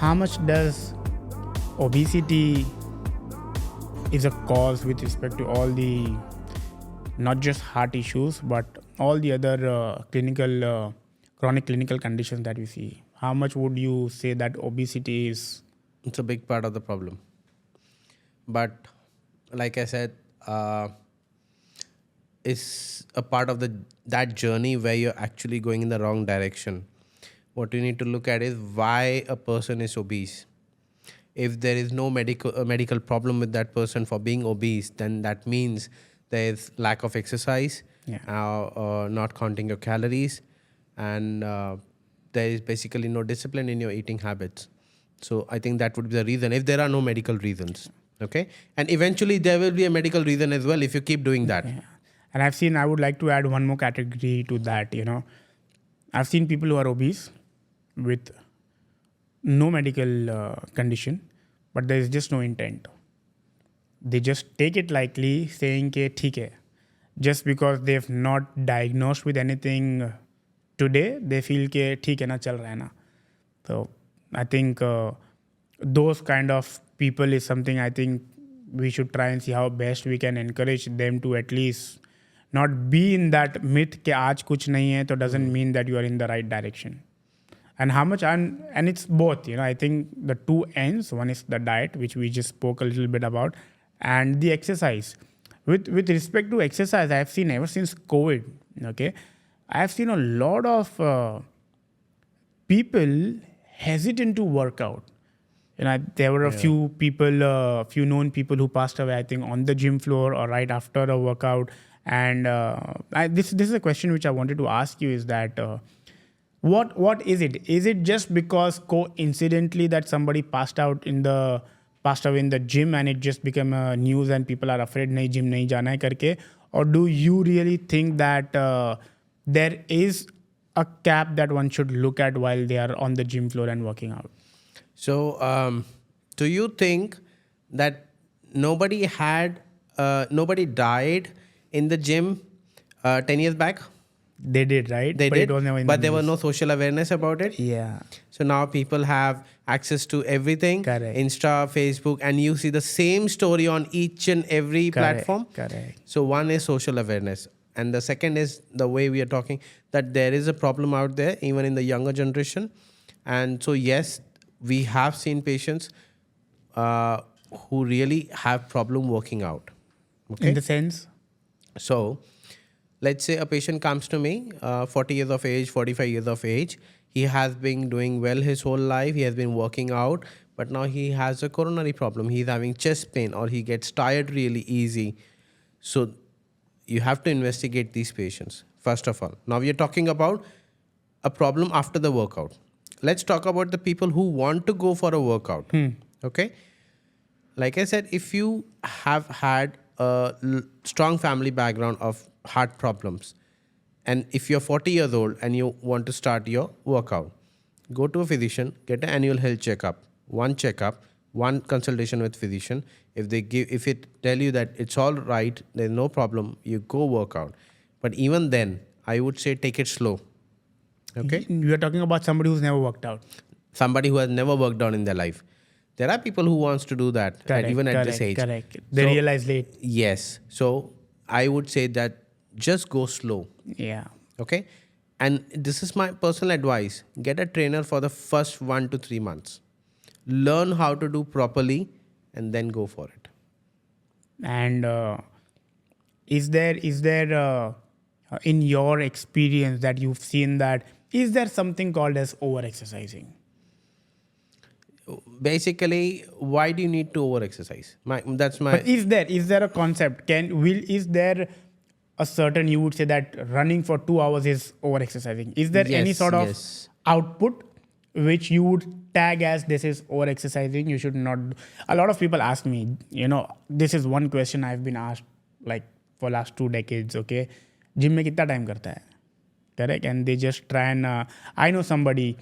how much does obesity is a cause with respect to all the not just heart issues but all the other chronic clinical conditions that we see? How much would you say that obesity is? It's a big part of the problem. But like I said, it's a part of that journey where you're actually going in the wrong direction. What you need to look at is why a person is obese. If there is no medical problem with that person for being obese, then that means there is lack of exercise, not counting your calories, and there is basically no discipline in your eating habits. So I think that would be the reason, if there are no medical reasons. Okay? And eventually there will be a medical reason as well if you keep doing that. Yeah. And I would like to add one more category to that, I've seen people who are obese with no medical condition, but there is just no intent. They just take it lightly, saying ke theek hai. Just because they've not diagnosed with anything today, they feel ke theek hai na, chal raha hai na. So I think those kind of people is something I think we should try and see how best we can encourage them to at least not be in that myth ke aaj kuch nahi hai, to doesn't mean that you are in the right direction. And how much, and it's both, I think the two ends, one is the diet, which we just spoke a little bit about, and the exercise. With respect to exercise, I've seen ever since COVID, okay, I've seen a lot of people hesitant to work out. There were a few people, few known people who passed away, I think, on the gym floor or right after a workout. And this is a question which I wanted to ask you, is that what is it? Is it just because coincidentally that somebody passed away in the gym and it just became news and people are afraid nahi gym nahi jana hai karke? Or do you really think that there is a cap that one should look at while they are on the gym floor and working out? So, do you think that nobody died in the gym 10 years back? They did, right? They did, it was never in but the there was news. no social awareness about it. Yeah. So now people have access to everything. Correct. Insta, Facebook, and you see the same story on each and every platform. Correct. So one is social awareness. And the second is the way we are talking, that there is a problem out there, even in the younger generation. And so, yes, we have seen patients who really have problem working out. Okay? In the sense? So, let's say a patient comes to me, 40 years of age, 45 years of age. He has been doing well his whole life. He has been working out, but now he has a coronary problem. He's having chest pain or he gets tired really easy. So, you have to investigate these patients, first of all. Now, we are talking about a problem after the workout. Let's talk about the people who want to go for a workout. Okay? Like I said, if you have had a strong family background of heart problems, and if you're 40 years old and you want to start your workout, go to a physician, get an annual health checkup, one consultation with physician. If it tell you that it's all right, there's no problem, you go work out. But even then, I would say take it slow. Okay? You are talking about somebody who's never worked out. Somebody who has never worked out in their life. There are people who wants to do that, even at this age. Correct. They realize late. Yes. So I would say that just go slow. Yeah. Okay? And this is my personal advice. Get a trainer for the first 1 to 3 months. Learn how to do properly and then go for it. And is there in your experience that you've seen that, is there something called as over-exercising? Basically, why do you need to over-exercise? But is there a concept? Is there a certain, you would say that running for 2 hours is over-exercising? Is there any sort of output which you would tag as this is over-exercising? You should not. A lot of people ask me, this is one question I've been asked like for last 2 decades, okay? Gym mein kitna time karta hai? Correct? And they just try and, I know somebody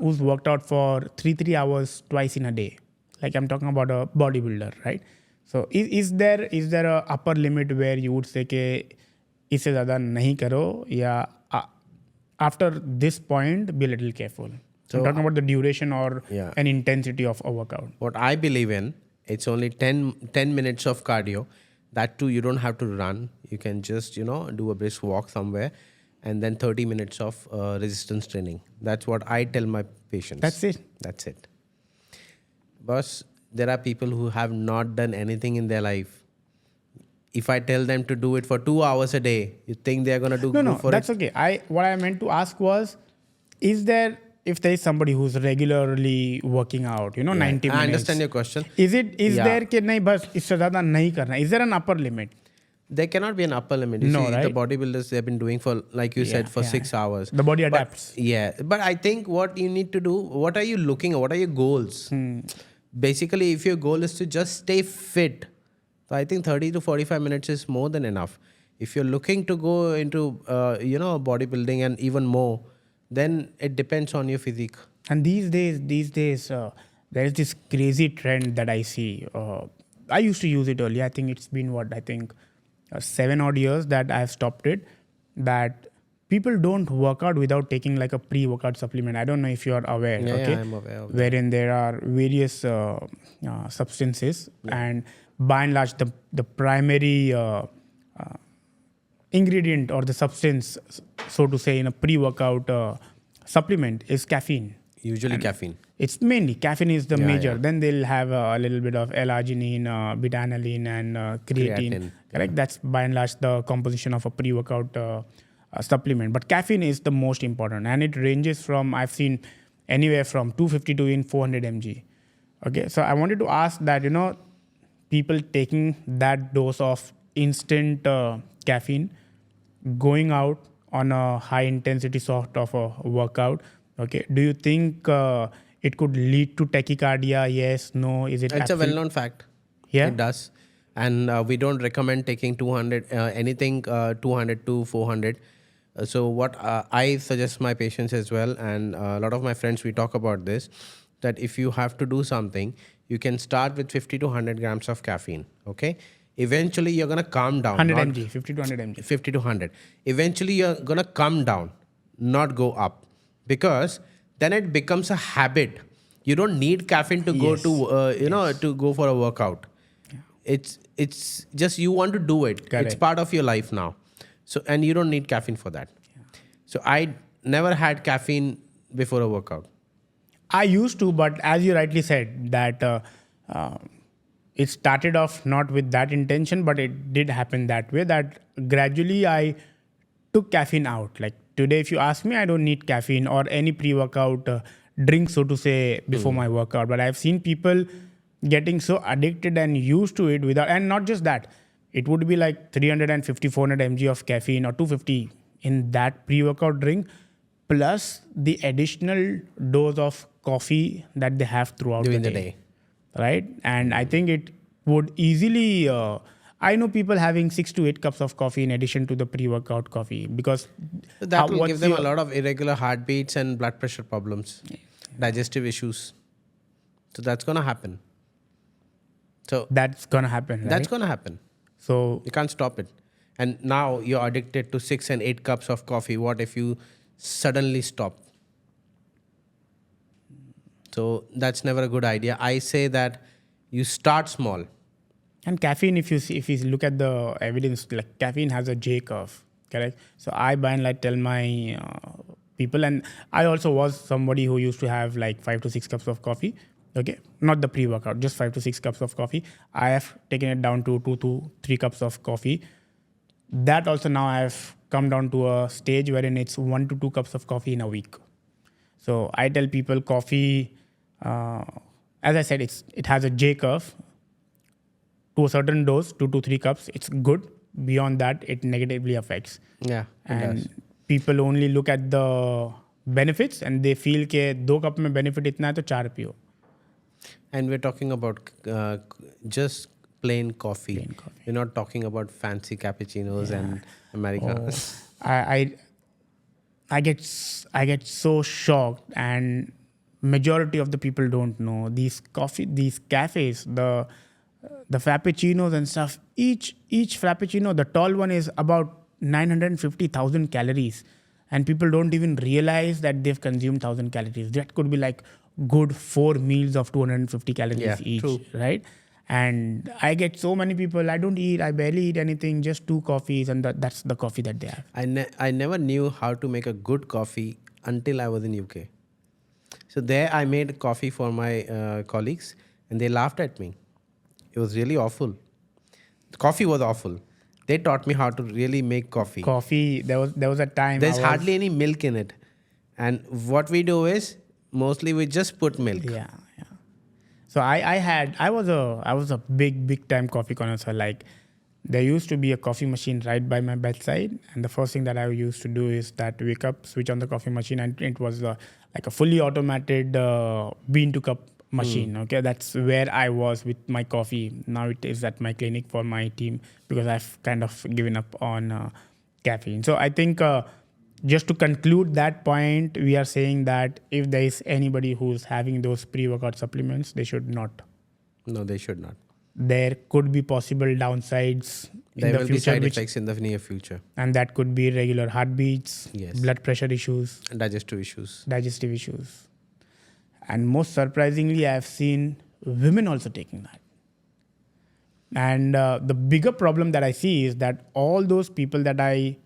who's worked out for 3 hours twice in a day. Like I'm talking about a bodybuilder, right? So is there a upper limit where you would say कि इससे ज़्यादा नहीं करो, या after this point be a little careful? I'm talking about the duration or Yeah. an intensity of a workout. What I believe in, it's only 10 minutes of cardio. That too, you don't have to run. You can just, do a brisk walk somewhere, and then 30 minutes of resistance training. That's what I tell my patients. That's it. That's it. Boss, there are people who have not done anything in their life. If I tell them to do it for 2 hours a day, you think they're gonna go No, for that's it? okay. What I meant to ask was, if there is somebody who's regularly working out, 90 minutes. I understand your question. Is Yeah. there कि नहीं बस इससे ज़्यादा नहीं करना? Is there an upper limit? There cannot be an upper limit. You No, see, right? the bodybuilders, they've been doing for, like you said, for 6 hours. The body adapts. But I think what you need to do, what are you looking at? What are your goals? Basically, if your goal is to just stay fit, so I think 30 to 45 minutes is more than enough. If you're looking to go into, bodybuilding and even more, then it depends on your physique. And these days, there is this crazy trend that I see. I used to use it earlier. I think it's been 7 odd years that I've stopped it. That people don't work out without taking like a pre-workout supplement. I don't know if you're aware. Yeah, okay, I'm aware of that. wherein there are various substances, and by and large, the primary ingredient or the substance, so to say, in a pre-workout supplement is caffeine. Usually caffeine. It's mainly caffeine is the Yeah, major. yeah. Then they'll have a little bit of L-arginine, beta-alanine, and creatine. Creatine, Correct. That's by and large the composition of a pre-workout supplement. But caffeine is the most important, and it ranges from, I've seen, anywhere from 250 to in 400 mg. Okay, so I wanted to ask that people taking that dose of instant caffeine, going out on a high intensity sort of a workout. Okay, do you think it could lead to tachycardia? Yes, no. Is it? It's a well-known fact. Yeah? It does. And we don't recommend taking 200, anything 200 to 400. So what I suggest my patients as well, and a lot of my friends, we talk about this, that if you have to do something, you can start with 50 to 100 grams of caffeine. Okay. Eventually, you're going to calm down. 100 not- mg, 50 to 100 mg. 50 to 100. Eventually, you're going to come down, not go up, because then it becomes a habit. You don't need caffeine to go Yes. to, to go for a workout. It's just you want to do it. It's Correct. part of your life now. So, and you don't need caffeine for that. So I never had caffeine before a workout. I used to, but as you rightly said, that it started off not with that intention, but it did happen that way. That gradually I took caffeine out. Like today, if you ask me, I don't need caffeine or any pre-workout drink, so to say, before my workout. But I've seen people getting so addicted and used to it without, and not just that. It would be like 350, 400 mg of caffeine or 250 in that pre-workout drink, plus the additional dose of coffee that they have throughout During the the day. right? And I think it would easily. I know people having 6 to 8 cups of coffee in addition to the pre-workout coffee, because So that will what's give them a your- lot of irregular heartbeats and blood pressure problems, digestive issues. So that's going to happen. So that's gonna happen. Right? that's going to happen. So You can't stop it. And now you're addicted to 6 and 8 cups of coffee. What if you suddenly stop? So that's never a good idea. I say that you start small. and caffeine, if you look at the evidence, like caffeine has a J curve, correct? So I by and large tell my people, and I also was somebody who used to have like 5 to 6 cups of coffee. Okay, not the pre-workout, just 5 to 6 cups of coffee. I have taken it down to 2 to 3 cups of coffee. That also now I have come down to a stage wherein it's 1 to 2 cups of coffee in a week. So I tell people coffee, as I said, it has a J curve. To a certain dose, 2 to 3 cups, it's good. Beyond that, it negatively affects. Yeah. it And does. people only look at the benefits and they feel कि 2 cup में benefit इतना है तो 4 पियो. And we're talking about just plain coffee. Plain coffee. We're not talking about fancy cappuccinos and Americanos. I get so shocked, and majority of the people don't know these cafes, the frappuccinos and stuff. Each frappuccino, the tall one is about 950,000 calories, and people don't even realize that they've consumed 1,000 calories. That could be like good 4 meals of 250 calories Yeah, each, true. right? And I get so many people, I don't eat, I barely eat anything, just 2 coffees, and that's the coffee that they have. I never knew how to make a good coffee until I was in UK. So there I made coffee for my colleagues and they laughed at me. It was really awful. The coffee was awful. They taught me how to really make coffee. Coffee, there was a time There's hardly any milk in it. And what we do is mostly we just put milk. Yeah. So I was a big time coffee connoisseur. Like, there used to be a coffee machine right by my bedside, and the first thing that I used to do is that wake up, switch on the coffee machine, and it was like a fully automated bean to cup machine. Okay, that's where I was with my coffee. Now it is at my clinic for my team because I've kind of given up on caffeine. So I think just to conclude that point, we are saying that if there is anybody who's having those pre-workout supplements, they should not. No, they should not. There could be possible downsides in There the will be future, side effects in the near future. and that could be regular heartbeats, Yes. blood pressure issues, And digestive issues. digestive issues. And most surprisingly, I've seen women also taking that. And the bigger problem that I see is that all those people that I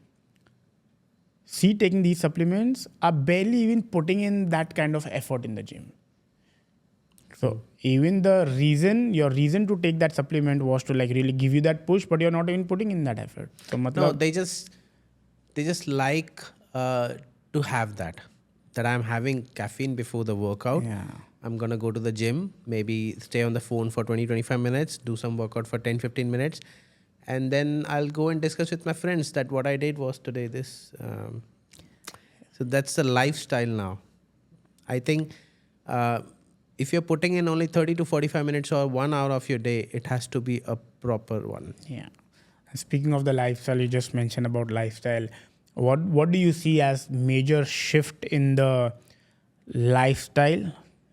see taking these supplements are barely even putting in that kind of effort in the gym. So even your reason to take that supplement was to like really give you that push, but you're not even putting in that effort. So No, they just like to have that I'm having caffeine before the workout. Yeah. I'm going to go to the gym, maybe stay on the phone for 20-25 minutes, do some workout for 10-15 minutes, and then I'll go and discuss with my friends that what I did was today this. So that's the lifestyle now. I think if you're putting in only 30 to 45 minutes or 1 hour of your day, it has to be a proper one. Yeah. And speaking of the lifestyle, you just mentioned about lifestyle. What do you see as major shift in the lifestyle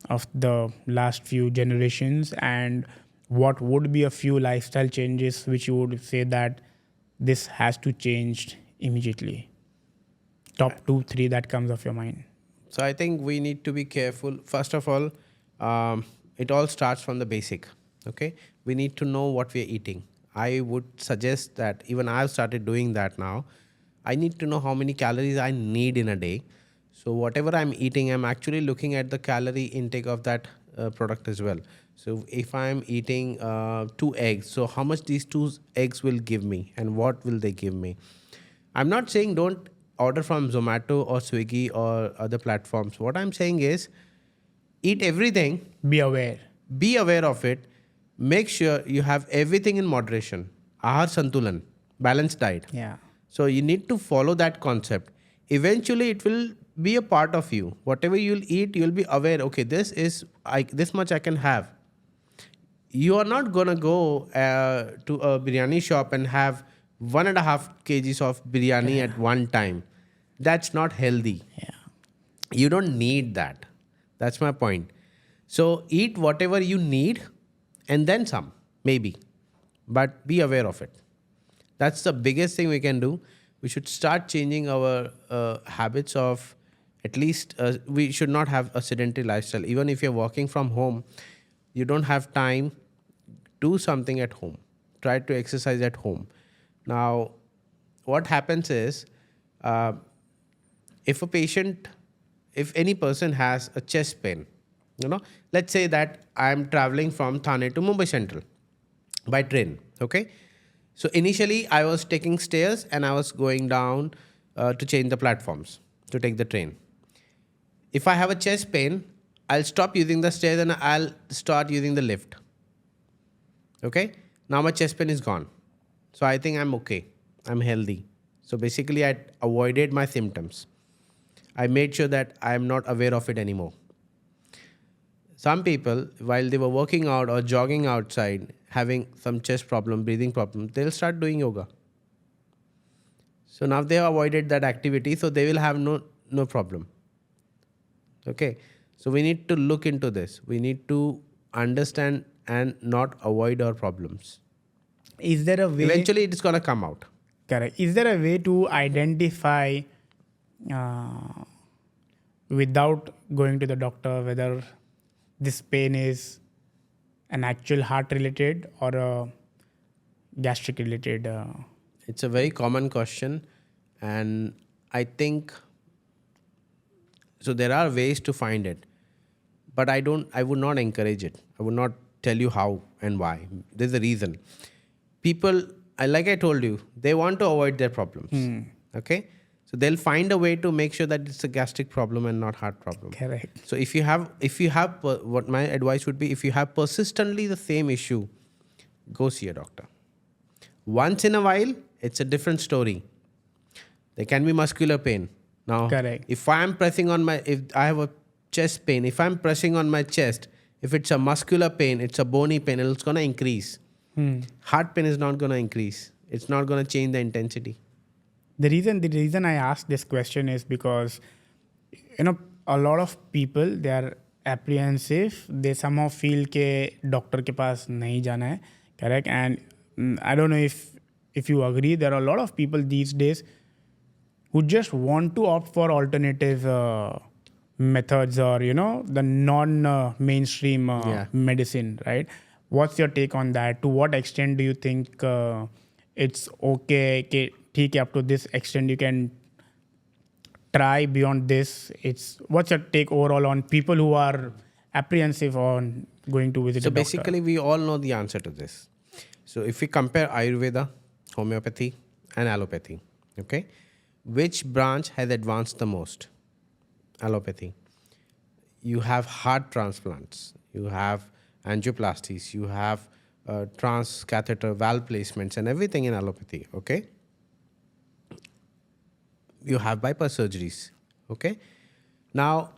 of the last few generations, and what would be a few lifestyle changes which you would say that this has to change immediately? Top 2-3 that comes off your mind. So I think we need to be careful. First of all, it all starts from the basic. Okay, we need to know what we are eating. I would suggest that even I've started doing that now. I need to know how many calories I need in a day. So whatever I'm eating, I'm actually looking at the calorie intake of that product as well. So if I'm eating 2 eggs, so how much these 2 eggs will give me and what will they give me? I'm not saying don't order from Zomato or Swiggy or other platforms. What I'm saying is eat everything. Be aware. Be aware of it. Make sure you have everything in moderation. Ahar Santulan, balanced diet. Yeah. So you need to follow that concept. Eventually, it will be a part of you. Whatever you'll eat, you'll be aware. Okay, this much I can have. You are not gonna go to a biryani shop and have 1.5 kgs of biryani at one time. That's not healthy. Yeah. You don't need that. That's my point. So eat whatever you need and then some, maybe. But be aware of it. That's the biggest thing we can do. We should start changing our habits of at least, we should not have a sedentary lifestyle. Even if you're working from home, you don't have time, do something at home. Try to exercise at home. Now, what happens is, if any person has a chest pain, let's say that I'm traveling from Thane to Mumbai Central by train, okay? So initially I was taking stairs and I was going down to change the platforms to take the train. If I have a chest pain, I'll stop using the stairs and I'll start using the lift. Okay? Now my chest pain is gone. So I think I'm okay. I'm healthy. So basically I avoided my symptoms. I made sure that I'm not aware of it anymore. Some people, while they were working out or jogging outside, having some chest problem, breathing problem, they'll start doing yoga. So now they have avoided that activity, so they will have no problem. Okay, so we need to look into this. We need to understand and not avoid our problems. Is there a way? Eventually, it's gonna come out. Correct. Is there a way to identify uh, without going to the doctor, whether this pain is an actual heart related or a gastric related. It's a very common question, and I think so. There are ways to find it, but I would not encourage it. I would not tell you how and why. There's a reason. People, like I told you, they want to avoid their problems. Okay, so they'll find a way to make sure that it's a gastric problem and not heart problem. Correct. So if you have, what my advice would be, if you have persistently the same issue, go see a doctor. Once in a while, it's a different story. There can be muscular pain. Now, Correct. if I have a chest pain, if I'm pressing on my chest, if it's a muscular pain, it's a bony pain, it's going to increase. Heart pain is not going to increase. It's not going to change the intensity. The reason I ask this question is because, a lot of people, they are apprehensive. They somehow feel के doctor के पास नहीं जाना है, correct? And I don't know if you agree. There are a lot of people these days who just want to opt for alternative methods or the non-mainstream medicine, right? What's your take on that? To what extent do you think it's okay? ठीक है, up to this extent you can try. Beyond this, what's your take overall on people who are apprehensive on going to visit a doctor? So basically, we all know the answer to this. So if we compare Ayurveda, homeopathy, and allopathy, okay, which branch has advanced the most? Allopathy. You have heart transplants, you have angioplasties, you have transcatheter valve placements and everything in allopathy, okay? You have bypass surgeries, okay? Now,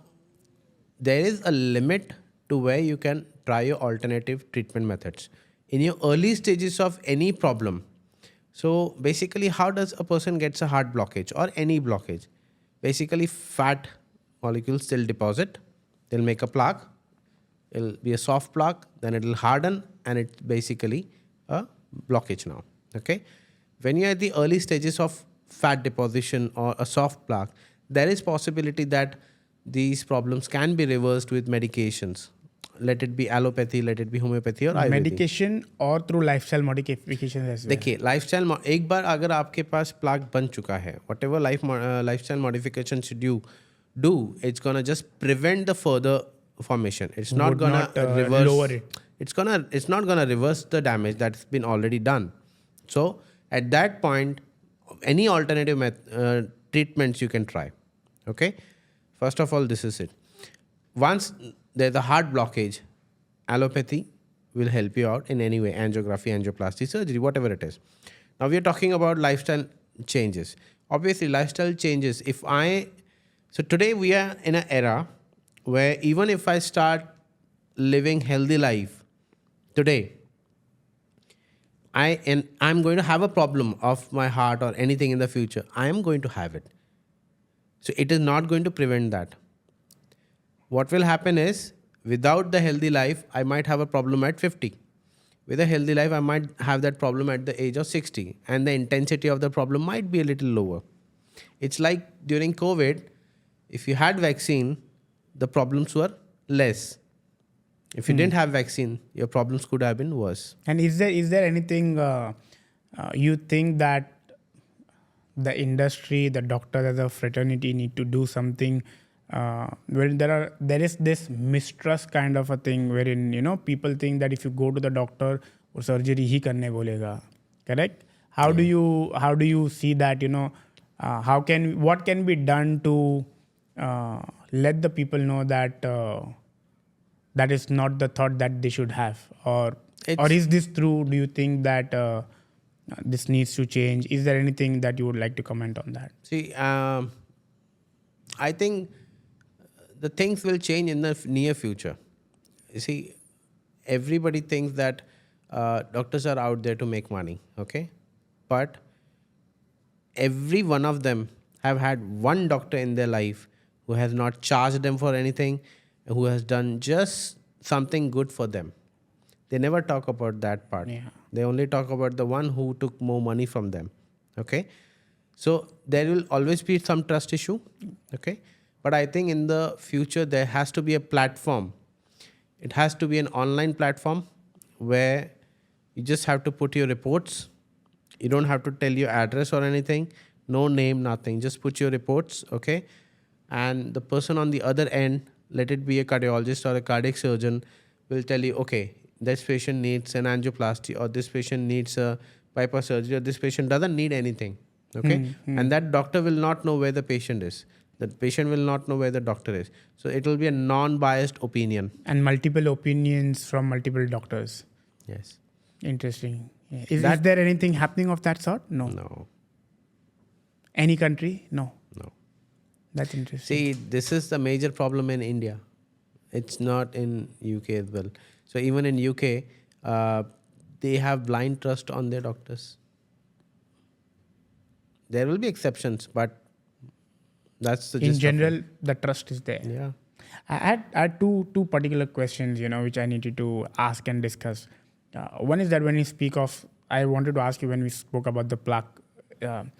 there is a limit to where you can try your alternative treatment methods. In your early stages of any problem, so basically, how does a person gets a heart blockage or any blockage? Basically, fat molecules still deposit. They'll make a plaque. It'll be a soft plaque. Then it'll harden, and it's basically a blockage now. Okay. When you're at the early stages of fat deposition or a soft plaque, there is possibility that these problems can be reversed with medications. Let it be allopathy, let it be homeopathy or Ayurvedic. Medication or through lifestyle modifications as well. देखिए lifestyle एक बार अगर आपके पास plaque बन चुका है, whatever lifestyle modifications should you do, it's gonna just prevent the further formation. It's not gonna reverse. Lower it. It's not gonna reverse the damage that's been already done. So at that point, any alternative treatments you can try. Okay, first of all, this is it. Once there's a heart blockage, allopathy will help you out in any way. Angiography, angioplasty, surgery, whatever it is. Now we are talking about lifestyle changes. Obviously, lifestyle changes. So today we are in an era where even if I start living healthy life today, I'm going to have a problem of my heart or anything in the future. I am going to have it. So it is not going to prevent that. What will happen is, without the healthy life, I might have a problem at 50. With a healthy life, I might have that problem at the age of 60. And the intensity of the problem might be a little lower. It's like during COVID, if you had vaccine, the problems were less. If you didn't have vaccine, your problems could have been worse. And is there anything you think that the industry, the doctors as a fraternity need to do something where there is this mistrust kind of a thing wherein people think that if you go to the doctor or surgery ही करने बोलेगा, correct? How do you see that? What can be done to let the people know that that is not the thought that they should have, or is this true? Do you think that this needs to change? Is there anything that you would like to comment on that? See, I think the things will change in the near future. You see, everybody thinks that doctors are out there to make money, okay? But every one of them have had one doctor in their life who has not charged them for anything, who has done just something good for them. They never talk about that part. Yeah. They only talk about the one who took more money from them, okay? So there will always be some trust issue. Okay. But I think in the future, there has to be a platform. It has to be an online platform where you just have to put your reports. You don't have to tell your address or anything, no name, nothing. Just put your reports, okay? And the person on the other end, let it be a cardiologist or a cardiac surgeon, will tell you, okay, this patient needs an angioplasty, or this patient needs a bypass surgery, or this patient doesn't need anything, okay? And that doctor will not know where the patient is. The patient will not know where the doctor is. So it will be a non-biased opinion. And multiple opinions from multiple doctors. Yes. Interesting. Yeah. Is there anything happening of that sort? No. No. Any country? No. No. That's interesting. See, this is the major problem in India. It's not in UK as well. So even in UK, they have blind trust on their doctors. There will be exceptions, but that's the In gist of general, it. the trust is there. Yeah. I had two particular questions, which I needed to ask and discuss. One is that when you speak of, I wanted to ask you when we spoke about the plaque, and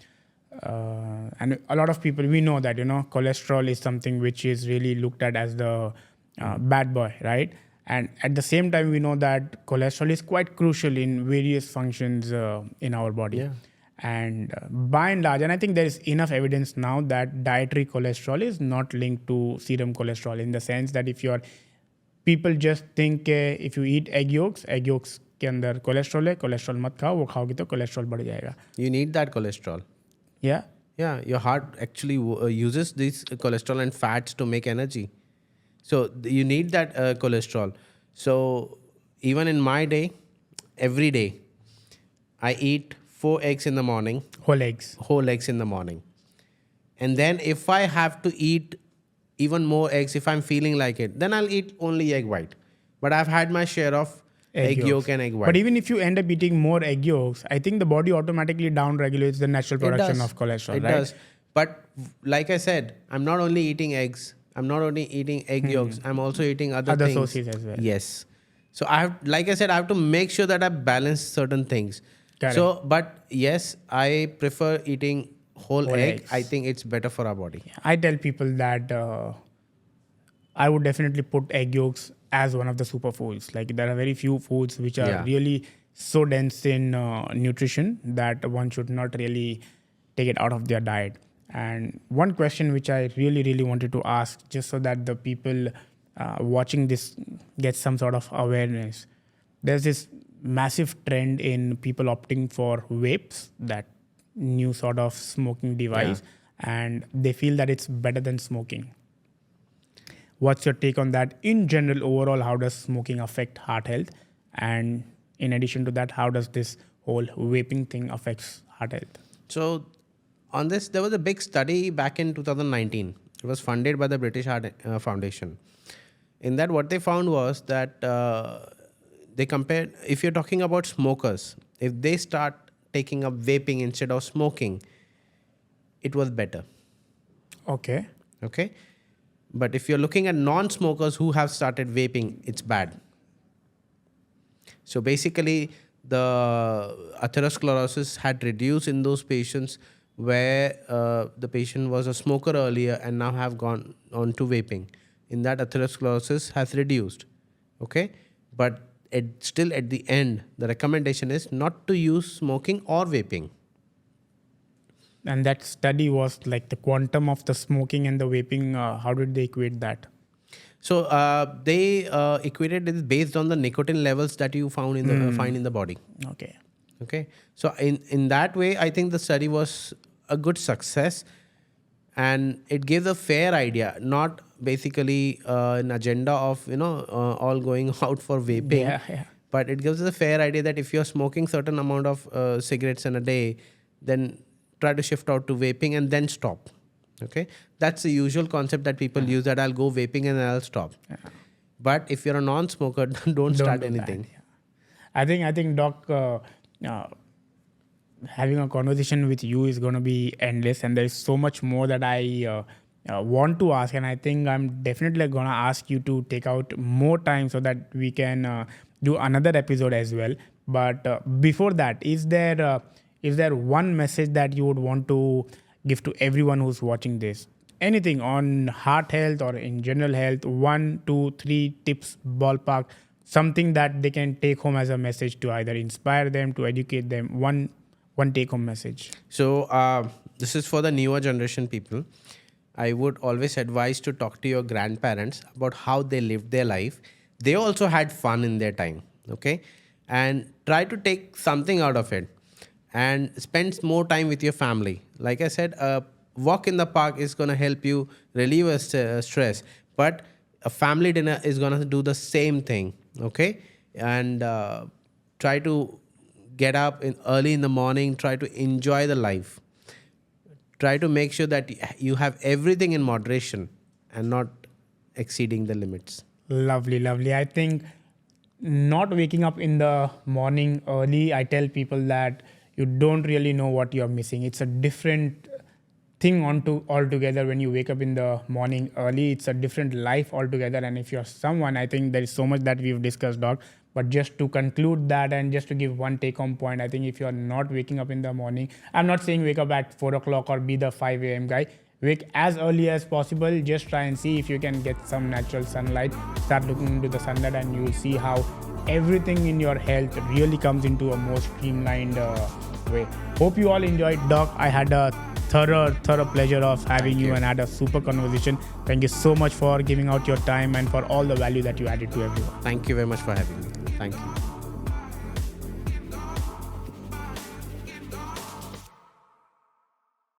a lot of people, we know that, cholesterol is something which is really looked at as the bad boy, right? And at the same time, we know that cholesterol is quite crucial in various functions in our body. Yeah. And by and large, and I think there is enough evidence now that dietary cholesterol is not linked to serum cholesterol, in the sense that people just think if you eat egg yolks के अंदर cholesterol है, cholesterol मत खाओ, वो खाओगे तो cholesterol बढ़ जाएगा. You need that cholesterol. Yeah. Yeah, your heart actually uses these cholesterol and fats to make energy. So you need that cholesterol. So even in my day, every day, I eat 4 eggs in the morning. Whole eggs. Whole eggs in the morning. And then if I have to eat even more eggs, if I'm feeling like it, then I'll eat only egg white. But I've had my share of egg yolk and egg white. But even if you end up eating more egg yolks, I think the body automatically down regulates the natural production of cholesterol. It right? does. But like I said, I'm not only eating eggs, I'm not only eating egg yolks, I'm also eating other things. sources as well. Yes. So I have, like I said, I have to make sure that I balance certain things. Correct. So, but yes, I prefer eating whole egg. eggs. I think it's better for our body. I tell people that I would definitely put egg yolks as one of the superfoods. Like, there are very few foods which are really so dense in nutrition that one should not really take it out of their diet. And one question which I really, really wanted to ask, just so that the people watching this get some sort of awareness. There's this massive trend in people opting for vapes, that new sort of smoking device, and they feel that it's better than smoking. What's your take on that? In general, overall, how does smoking affect heart health? And in addition to that, how does this whole vaping thing affects heart health? So on this, there was a big study back in 2019. It was funded by the British Heart Foundation. In that, what they found was that they compared, if you're talking about smokers, if they start taking up vaping instead of smoking, it was better. Okay. But if you're looking at non-smokers who have started vaping, it's bad. So basically, the atherosclerosis had reduced in those patients where the patient was a smoker earlier and now have gone on to vaping. In that, atherosclerosis has reduced. Okay? But still at the end, the recommendation is not to use smoking or vaping. And that study was like the quantum of the smoking and the vaping. How did they equate that? So they equated it based on the nicotine levels that you found in the find in the body. Okay. So in that way, I think the study was a good success, and it gave a fair idea, not basically an agenda of all going out for vaping. Yeah. But it gives us a fair idea that if you're smoking certain amount of cigarettes in a day, then try to shift out to vaping and then stop. Okay, that's the usual concept that people use, that I'll go vaping and I'll stop. But if you're a non-smoker, don't start anything. I think Doc, having a conversation with you is going to be endless, and there's so much more that I want to ask, and I think I'm definitely going to ask you to take out more time so that we can do another episode as well. But before that, is there one message that you would want to give to everyone who's watching this? anything on heart health or in general health, 1, 2, 3 tips, ballpark, something that they can take home as a message to either inspire them, to educate them. One take home message. So this is for the newer generation people. I would always advise to talk to your grandparents about how they lived their life. They also had fun in their time, okay? And try to take something out of it and spend more time with your family. Like I said, a walk in the park is going to help you relieve stress, but a family dinner is going to do the same thing, okay? And try to get up early in the morning, try to enjoy the life. Try to make sure that you have everything in moderation and not exceeding the limits. Lovely, lovely. I think not waking up in the morning early, I tell people that you don't really know what you're missing. It's a different thing altogether when you wake up in the morning early. It's a different life altogether. And if you're someone, I think there is so much that we've discussed, Doc. But just to conclude that and just to give one take-home point, I think if you're not waking up in the morning, I'm not saying wake up at 4 o'clock or be the 5 a.m. guy. Wake as early as possible. Just try and see if you can get some natural sunlight. Start looking into the sunlight and you will see how everything in your health really comes into a more streamlined way. Hope you all enjoyed, Doc. I had a thorough pleasure of having you and had a super conversation. Thank you so much for giving out your time and for all the value that you added to everyone. Thank you very much for having me. Thank you.